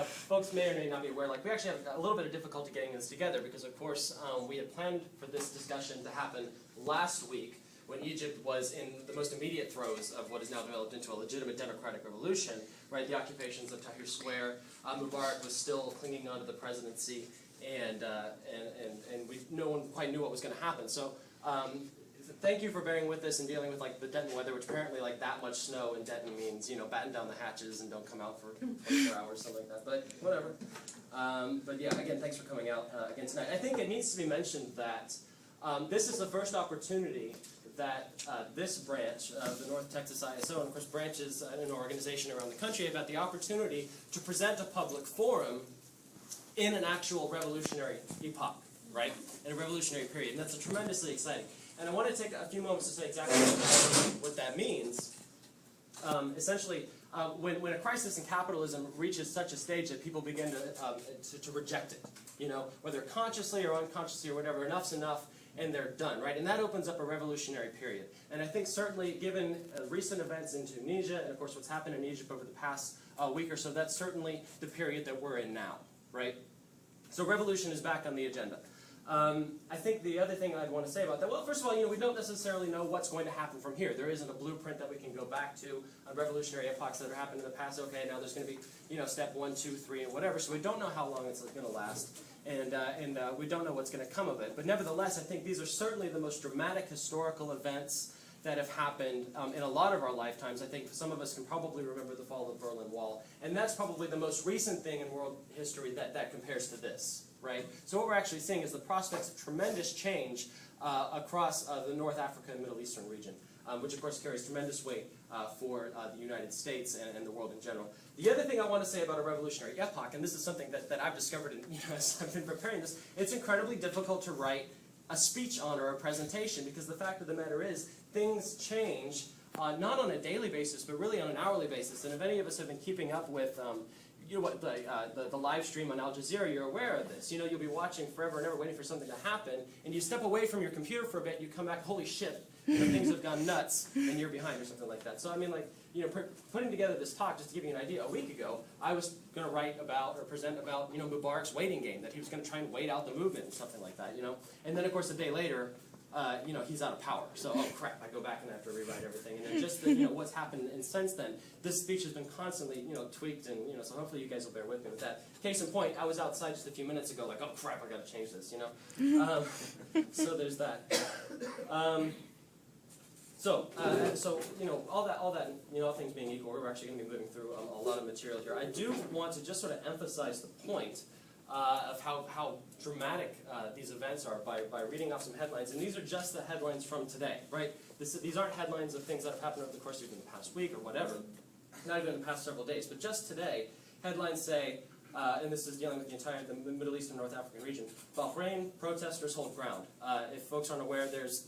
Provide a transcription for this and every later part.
folks may or may not be aware, like we actually have a little bit of difficulty getting this together because, of course, we had planned for this discussion to happen last week when Egypt was in the most immediate throes of what is now developed into a legitimate democratic revolution, right? The occupations of Tahrir Square, Mubarak was still clinging on to the presidency, and no one quite knew what was going to happen. So thank you for bearing with us and dealing with like the Denton weather, which apparently like that much snow in Denton means, you know, batten down the hatches and don't come out for 24 hours, something like that. But whatever. But yeah, again, thanks for coming out again tonight. I think it needs to be mentioned that this is the first opportunity that this branch of the North Texas ISO, and of course branches in an organization around the country, have had the opportunity to present a public forum in an actual revolutionary epoch, right? In a revolutionary period. And that's tremendously exciting. And I want to take a few moments to say exactly what that means. Essentially, when a crisis in capitalism reaches such a stage that people begin to reject it, you know, whether consciously or unconsciously or whatever, enough's enough, and they're done, right? And that opens up a revolutionary period. And I think certainly, given recent events in Tunisia, and of course what's happened in Egypt over the past week or so, that's certainly the period that we're in now, right? So revolution is back on the agenda. I think the other thing I'd want to say about that, well, first of all, you know, we don't necessarily know what's going to happen from here. There isn't a blueprint that we can go back to on revolutionary epochs that have happened in the past. Okay, now there's going to be, you know, step 1, 2, 3, and whatever. So we don't know how long it's going to last, and we don't know what's going to come of it. But nevertheless, I think these are certainly the most dramatic historical events that have happened in a lot of our lifetimes. I think some of us can probably remember the fall of the Berlin Wall, and that's probably the most recent thing in world history that compares to this. Right? So what we're actually seeing is the prospects of tremendous change across the North Africa and Middle Eastern region, which of course carries tremendous weight for the United States and the world in general. The other thing I want to say about a revolutionary epoch, and this is something that I've discovered as I've been preparing this, it's incredibly difficult to write a speech on or a presentation because the fact of the matter is things change not on a daily basis but really on an hourly basis. And if any of us have been keeping up with you know what, the live stream on Al Jazeera, you're aware of this. You know, you'll be watching forever and ever waiting for something to happen, and you step away from your computer for a bit, you come back, holy shit, you know, things have gone nuts, and you're behind or something like that. So I mean, like, you know, putting together this talk, just to give you an idea, a week ago, I was going to write about or present about, you know, Mubarak's waiting game, that he was going to try and wait out the movement or something like that, you know. And then, of course, a day later, you know, he's out of power. So, oh crap, I go back and I have to rewrite everything. And then just, you know, what's happened and since then, this speech has been constantly, you know, tweaked and, you know, so hopefully you guys will bear with me with that. Case in point, I was outside just a few minutes ago like, oh crap, I got to change this, you know. So there's that. So, you know, all that, you know, all things being equal, we're actually going to be moving through a lot of material here. I do want to just sort of emphasize the point of how dramatic these events are by reading off some headlines. And these are just the headlines from today, right? These aren't headlines of things that have happened over the course of even the past week or whatever, not even the past several days, but just today, headlines say, and this is dealing with the Middle East and North African region, Bahrain protesters hold ground. If folks aren't aware, there's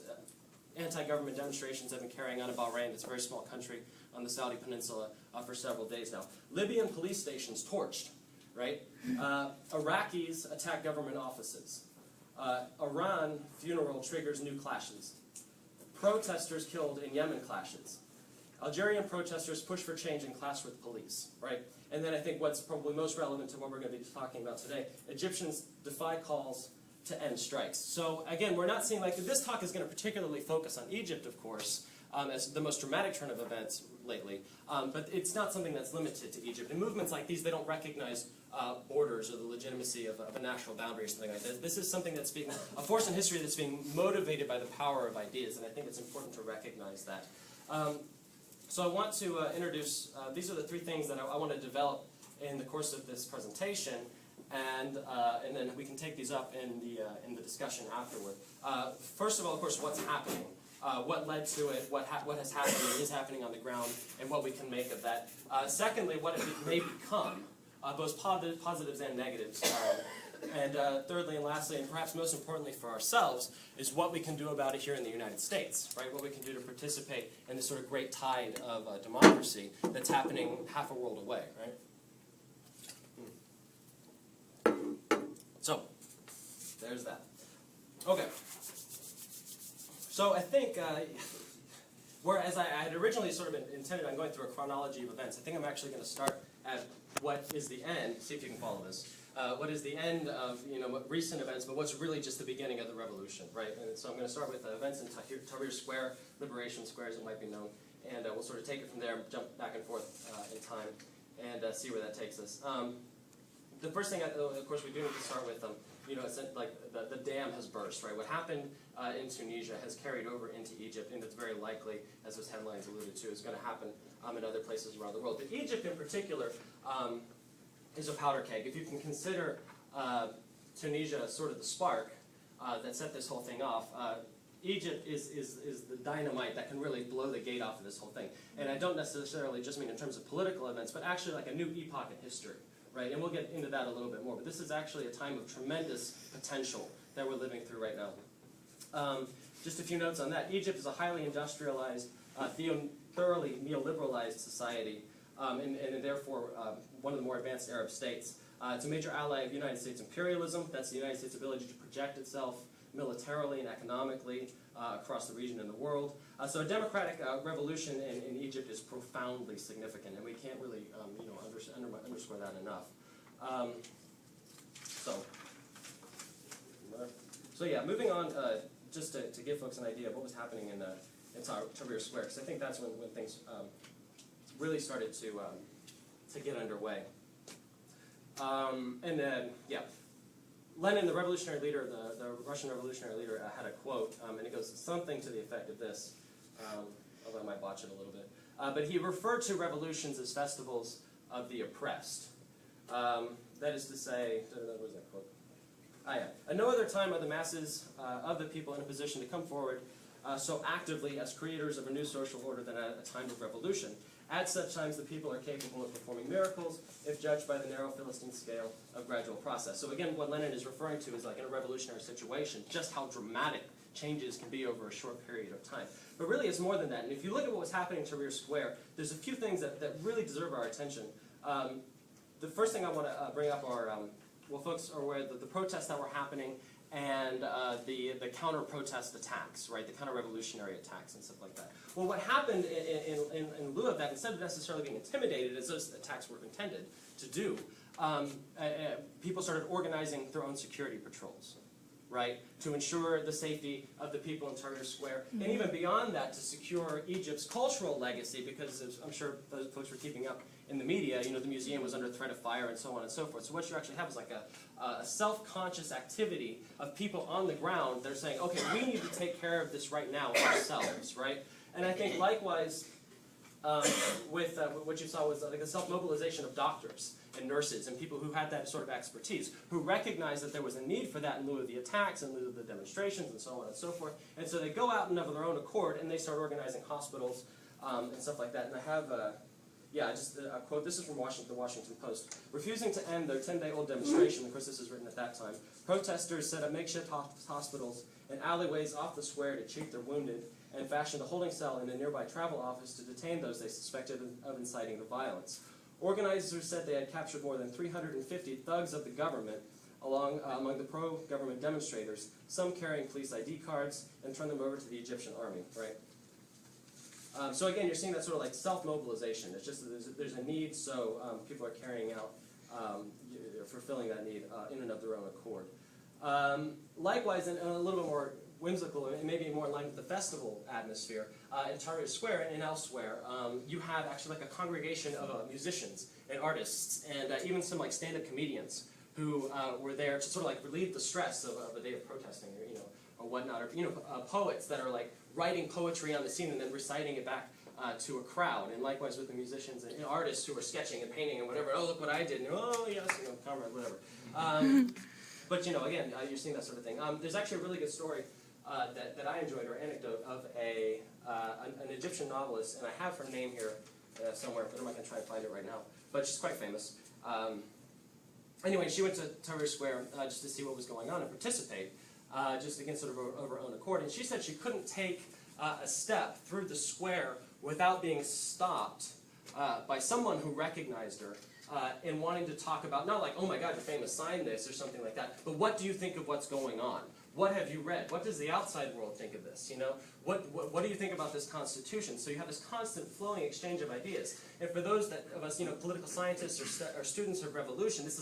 anti-government demonstrations that have been carrying on in Bahrain. It's a very small country on the Saudi peninsula for several days now. Libyan police stations torched. Right? Iraqis attack government offices. Iran funeral triggers new clashes. Protesters killed in Yemen clashes. Algerian protesters push for change and clash with police. Right? And then I think what's probably most relevant to what we're going to be talking about today, Egyptians defy calls to end strikes. So again, we're not seeing, like, this talk is going to particularly focus on Egypt, of course, as the most dramatic turn of events lately. But it's not something that's limited to Egypt. And movements like these, they don't recognize borders or the legitimacy of a national boundary or something like that. This is something that's being, a force in history that's being motivated by the power of ideas, and I think it's important to recognize that. So I want to introduce, these are the three things that I want to develop in the course of this presentation, and then we can take these up in the discussion afterward. First of all, of course, what's happening. What led to it, what has happened and is happening on the ground, and what we can make of that. Secondly, what it may become, both positives and negatives. And thirdly and lastly, and perhaps most importantly for ourselves, is what we can do about it here in the United States, right? What we can do to participate in this sort of great tide of democracy that's happening half a world away, right? So, there's that. Okay. So I think, whereas I had originally sort of intended on going through a chronology of events, I think I'm actually going to start at what is the end, see if you can follow this, what is the end of recent events, but what's really just the beginning of the revolution, right? And so I'm going to start with events in Tahrir Square, Liberation Square as it might be known, and we'll sort of take it from there, jump back and forth in time, and see where that takes us. The first thing, of course, we do need to start with, it's like the dam has burst, right? What happened in Tunisia has carried over into Egypt, and it's very likely, as those headlines alluded to, is going to happen in other places around the world. But Egypt in particular is a powder keg. If you can consider Tunisia sort of the spark that set this whole thing off, Egypt is the dynamite that can really blow the gate off of this whole thing. And I don't necessarily just mean in terms of political events, but actually like a new epoch in history. Right, and we'll get into that a little bit more, but this is actually a time of tremendous potential that we're living through right now. Just a few notes on that. Egypt is a highly industrialized, thoroughly neoliberalized society, and therefore one of the more advanced Arab states. It's a major ally of United States imperialism. That's the United States' ability to project itself militarily and economically across the region and the world. So a democratic revolution in Egypt is profoundly significant, and we can't really underscore that enough. So yeah, moving on, just to give folks an idea of what was happening in Tahrir Square, because I think that's when things really started to get underway. And then, yeah. Lenin, the revolutionary leader, the Russian revolutionary leader, had a quote, and it goes something to the effect of this, although I might botch it a little bit. But he referred to revolutions as festivals of the oppressed. That is to say, what is that quote? At no other time are the masses of the people in a position to come forward so actively as creators of a new social order than at a time of revolution. At such times, the people are capable of performing miracles, if judged by the narrow Philistine scale of gradual process. So again, what Lenin is referring to is like in a revolutionary situation, just how dramatic changes can be over a short period of time. But really, it's more than that. And if you look at what was happening in Tahrir Square, there's a few things that really deserve our attention. The first thing I want to bring up are, well, folks are aware that the protests that were happening and the counter-protest attacks, right, the counter-revolutionary attacks and stuff like that. Well, what happened in lieu of that, instead of necessarily being intimidated, as those attacks were intended to do, people started organizing their own security patrols, right, to ensure the safety of the people in Tahrir Square, and even beyond that, to secure Egypt's cultural legacy, because as I'm sure those folks were keeping up in the media, the museum was under threat of fire and so on and so forth. So what you actually have is like a self-conscious activity of people on the ground. They're saying, okay, we need to take care of this right now ourselves, right? And I think likewise, with what you saw was like a self-mobilization of doctors and nurses and people who had that sort of expertise, who recognized that there was a need for that in lieu of the attacks, in lieu of the demonstrations, and so on and so forth. And so they go out and of their own accord, and they start organizing hospitals and stuff like that. And I have just a quote. This is from the Washington Post. Refusing to end their 10-day-old demonstration, of course this is written at that time, protesters set up makeshift hospitals and alleyways off the square to treat their wounded, and fashioned a holding cell in a nearby travel office to detain those they suspected of inciting the violence. Organizers said they had captured more than 350 thugs of the government among the pro-government demonstrators, some carrying police ID cards, and turned them over to the Egyptian army, right? So again, you're seeing that sort of like self-mobilization. It's just that there's a need, so people are carrying out, fulfilling that need in and of their own accord. Likewise, and a little bit more whimsical, and maybe more in line with the festival atmosphere, in Tahrir Square and elsewhere, you have actually like a congregation of musicians and artists, and even some like stand-up comedians who were there to sort of like relieve the stress of a day of protesting, or whatnot, or poets that are like writing poetry on the scene and then reciting it back to a crowd, and likewise with the musicians and artists who are sketching and painting and whatever. Oh, look what I did! And, oh, yes, comrade, whatever. But again, you're seeing that sort of thing. There's actually a really good story that I enjoyed, or anecdote, of an Egyptian novelist, and I have her name here somewhere, but I'm not going to try and find it right now. But she's quite famous. Anyway, she went to Tahrir Square just to see what was going on and participate, just again sort of of her own accord. And she said she couldn't take a step through the square without being stopped by someone who recognized her and wanting to talk about, not like, oh my God, your famous sign this or something like that, but what do you think of what's going on? what have you read? What does the outside world think of this? You know, what do you think about this Constitution? So you have this constant flowing exchange of ideas. And for those of us, you know, political scientists or students of revolution, this is